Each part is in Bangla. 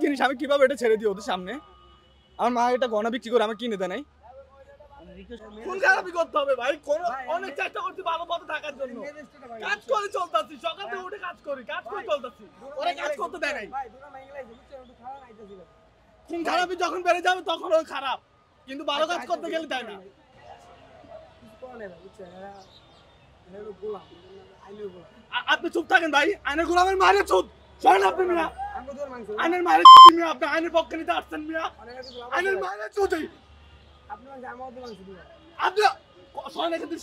জিনিস আমি কিভাবে এটা ছেড়ে দিই ওদের সামনে? আমার মা এটা গয়না বিক্রি করে আমাকে কিনে দেয় নাই। কোন খারাপই করতে হবে ভাই? অনেক চেষ্টা করছি ভালো পথে থাকার জন্য, কাজ করে চলতেছি, সকাল থেকে উঠে কাজ করে চলতেছি, ওরা কাজ করতে দেয় নাই। কোন খারাপই যখন বেড়ে যাবে তখন ওই খারাপ, কিন্তু ভালো কাজ করতে গেলে দেয় না। আপনি চুপ থাকেন ভাই, আইনের গোলামের মারে চুপ শোনেন আপনি মিয়া, আইনের মারে চুপ মিয়া, আপনি আইনের পক্ষে নিতে আসছেন মিয়া, আইনের মারে চুপ আপনি শোনেন কিন্তু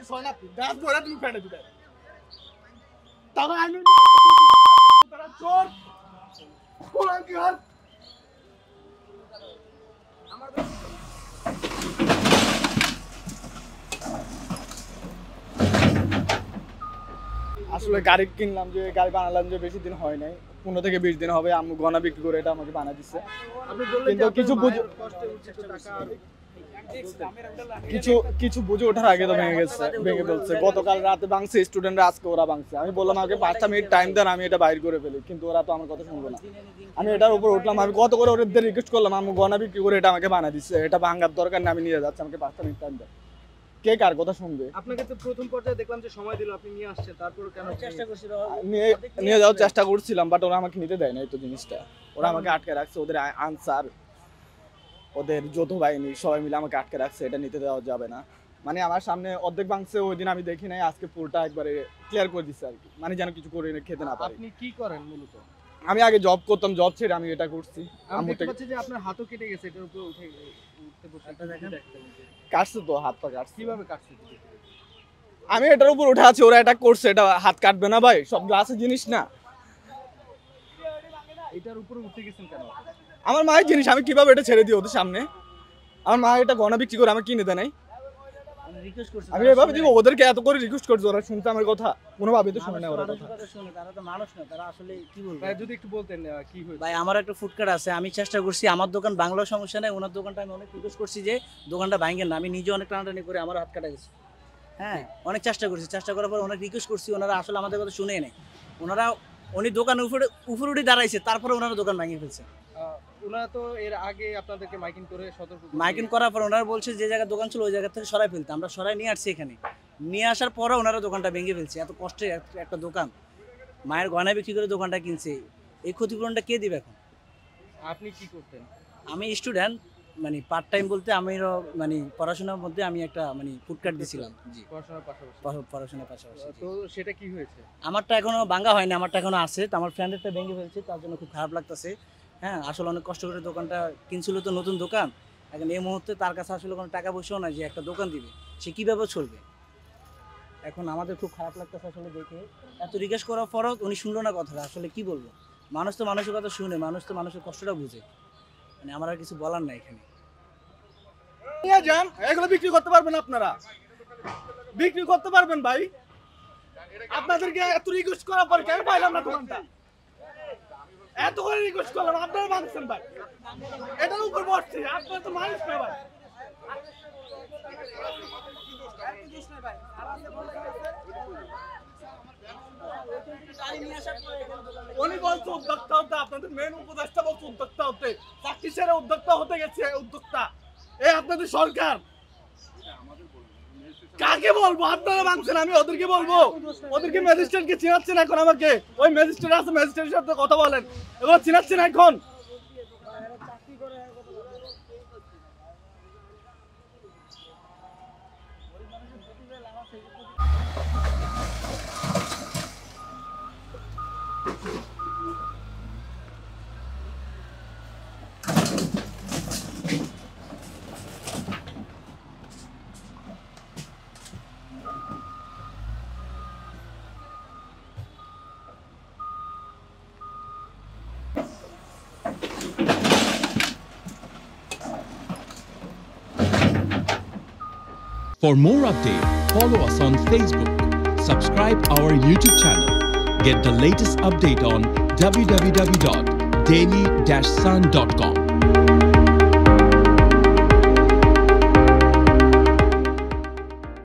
শোনেন আপনি গাছ ধরে তুমি ফেটে দিবেন তখন আইনের মারে চুপ তারা চোর কোরআন কি হাল আসলে গাড়ি কিনলাম, যে গাড়ি বানালাম যে বেশি দিন হয় নাই, 15 থেকে 20 দিন হবে। আম্মু গয়না বিক্রি করে এটা আমাকে বানা দিচ্ছে, কিন্তু কিছু বুঝে ওঠার আগে তো ভেঙে ফেলছে। গতকাল রাতে ভাঙছে স্টুডেন্টরা, আজকে ওরা ভাঙছে। আমি বললাম আমাকে 5টা মিনিট টাইম দেন, আমি এটা বাইর করে ফেলি, কিন্তু ওরা তো আমার কথা শুনলো না। আমি এটার উপর উঠলাম, আমি কত করে ওদের রিকোয়েস্ট করলাম, আম্মু গয়না বিক্রি করে এটা আমাকে বানা দিচ্ছে, এটা ভাঙার দরকার না, আমি নিয়ে যাচ্ছি, আমাকে 5টা মিনিট টাইম দেন। কে কার কথা শুনবে? আপনাকে তো প্রথম পর্যায়ে দেখলাম যে সময় দিল, আপনি নিয়ে আসছেন, তারপর কেন চেষ্টা করছিলেন? নিয়ে যাওয়ার চেষ্টা করছিলাম, বাট ওরা আমাকে নিতে দেয় না। এই তো জিনিসটা ওরা আমাকে আটকে রাখছে, ওদের আনসার, ওদের যৌথ বাহিনী সবাই মিলে আমাকে আটকে রাখছে, এটা নিতে দেওয়া যাবে না। মানে আমার সামনে অর্ধেক ভাঙছে, ওই দিন আমি দেখি নাই, আজকে পুরোটা একবারে ক্লিয়ার করে দিচ্ছে আর কি, মানে যেন কিছু করে খেতে না পারি। আপনি কি করেন মূলত? আমি আগে জব করতাম, জব ছেড়ে আমি এটা করছি। আমি দেখতে পাচ্ছি যে আপনার হাতও কেটে গেছে, এটার উপরে উঠতে বসে কাটছে তো, হাত পা কাটছে। কিভাবে কাটছে? আমি এটার উপর উঠে আছি, ওরা অ্যাটাক করছে, এটা হাত কাটবে না ভাই, সব গ্লাসের জিনিস না। এটার উপরে উঠতে গেছেন কেন? আমার মায়ের জিনিস আমি কিভাবে এটা ছেড়ে দিই ওদের সামনে? আমার মা এটা গয়না বিক্রি করে আমাকে কিনে দেয় নাই। আমি এভাবে দিব, ওদেরকে এত করে রিকোয়েস্ট করছি, ওরা শুনতে আমার কথা কোনোভাবে তো শুনে না। ওরা কথা শুনে, তারা তো মানুষ না, তারা আসলে কি বলবো? ভাই যদি একটু বলতেন কি হয়েছে? ভাই আমার একটা ফুডকার্ট আছে, আমি চেষ্টা করছি, আমার দোকান বাংলা সমস্যা নেই, ওনার দোকানটা আমি অনেক রিকোয়েস্ট করছি যে দোকানটা ভাঙেন না, আমি নিজে অনেক টানাটানি করে আমার হাত কাটা গেছে। হ্যাঁ, অনেক চেষ্টা করছি, চেষ্টা করার পর অনেক রিকোয়েস্ট করছি, ওনারা আসলে আমাদের কথা শুনে নেই। উনি দোকান উপরে উঠে দাঁড়াইছে, তারপরে ওনারা দোকান ভাঙিয়ে ফেলছে। ওনারা তো এর আগে আপনাদেরকে মাইকিং করে সতর্ক করার পর ওনারা বলছে যে জায়গায় দোকান ছিল ওই জায়গা থেকে সরাই ফেলতে, আমরা সরাই নিয়ে আসছি এখানে। নিয়ে আসার পরে ওনারা দোকানটা ভেঙে ফেলছে। এত কষ্টে একটা দোকান, মায়ের গয়না বিক্রি করে দোকানটা কিনছে, এই ক্ষতিপূরণটা কে দিবে এখন? আপনি কি করতেন? আমি স্টুডেন্ট, মানে পার্ট টাইম বলতে আমি মানে পড়াশোনার মধ্যে আমি একটা মানে ফুডকার্ট দিয়েছিলাম। জি, পড়াশোনার পাশাপাশি। তো সেটা কি হয়েছে? আমারটা এখনো ভাঙা হয়নি, আমারটা এখনো আছে। তো আমার ফ্রেন্ডেরটা ভেঙে ফেলছে, তার জন্য খুব খারাপ লাগতেছে। হ্যাঁ, আসলে অনেক কষ্ট করে দোকানটা কিনছিল, তো নতুন দোকান। এখন এই মুহূর্তে তার কাছে আসলে কোনো টাকা পয়সাও না যে একটা দোকান দিবে, সে কীভাবে চলবে? এখন আমাদের খুব খারাপ লাগতেছে আসলে দেখে। এত জিজ্ঞেস করার পরও উনি শুনলো না কথাটা, আসলে কি বলবো? মানুষ তো মানুষের কথা শুনে, মানুষ তো মানুষের কষ্টটা বুঝে। মানে আমার আর কিছু বলার নাই এখানে। নিয়ে যান, এগুলো বিক্রি করতে পারবেন, আপনারা বিক্রি করতে পারবেন ভাই। আপনাদেরকে এত রিকোয়েস্ট করার পর কেন পাইলাম না দোকানটা? এত করে রিকোয়েস্ট করলাম, আপনারা ভাঙছেন ভাই, এটার উপর বসছি, আপনারা তো মানুষ না ভাই। উনি বলছে উদ্যোক্তা হতে, আপনাদের মেন উপদেষ্টা বলছে উদ্যোক্তা হতে, চাকরি ছেড়ে উদ্যোক্তা হতে গেছে উদ্যোক্তা। এই আপনাদের সরকার, কাকে বলবো? আপনারা ভাঙছেন, আমি ওদেরকে বলবো? ওদেরকে ম্যাজিস্ট্রেটকে চিনাচ্ছেন এখন আমাকে? ওই ম্যাজিস্ট্রেট আছে, ম্যাজিস্ট্রেটের সাথে কথা বলেন, এগুলো চিনাচ্ছেন এখন? For more updates, follow us on Facebook, subscribe our YouTube channel, get the latest update on www.daily-sun.com.